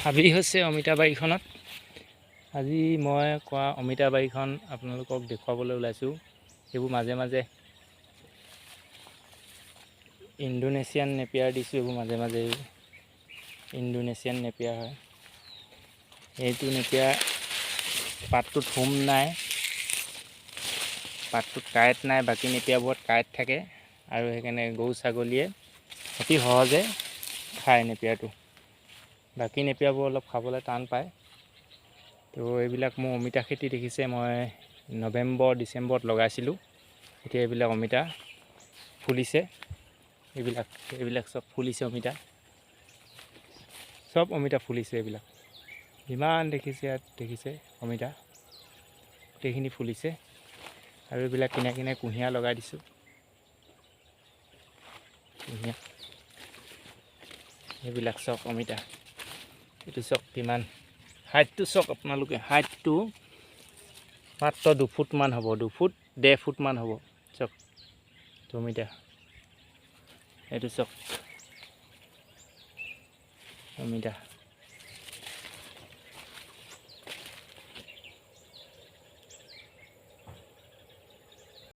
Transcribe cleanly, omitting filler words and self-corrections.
হাবি হৈছে অমিতা বাৰীখনত। আজি মই কোৱা অমিতা বাৰীখন আপোনালোকক দেখুৱাবলৈ ওলাইছোঁ। এইবোৰ মাজে মাজে ইণ্ডোনেছিয়ান নেপিয়াৰ দিছোঁ। এইবোৰ মাজে মাজে ইণ্ডোনেছিয়ান নেপিয়াৰ হয়। এইটো নেপিয়াৰ পাতটোত হোম নাই, পাতটোত কাঁইট নাই। বাকী নেপিয়াৰবোৰত কাঁইট থাকে আৰু সেইকাৰণে গৰু ছাগলীয়ে অতি সহজে খায় নেপিয়াৰটো। বাকী নেপিয়াৰবোৰ অলপ খাবলৈ টান পায়। তো এইবিলাক মোৰ অমিতা খেতি দেখিছে, মই নৱেম্বৰ ডিচেম্বৰত লগাইছিলোঁ। এতিয়া এইবিলাক অমিতা ফুলিছে। এইবিলাক চব ফুলিছে অমিতা, চব অমিতা ফুলিছে। এইবিলাক যিমান দেখিছে ইয়াত দেখিছে অমিতা গোটেইখিনি ফুলিছে। আৰু এইবিলাক কিনে কিনে কুঁহিয়াৰ লগাই দিছোঁ। কুঁহিয়াৰ এইবিলাক চব অমিতা। এইটো চক কিমান হাইটটো চক আপোনালোকে, হাইটটো মাত্ৰ 2 ফুটমান হ'ব, 2 ফুট 1.5 ফুটমান হ'ব। চক অমিতা, এইটো চক অমিতা।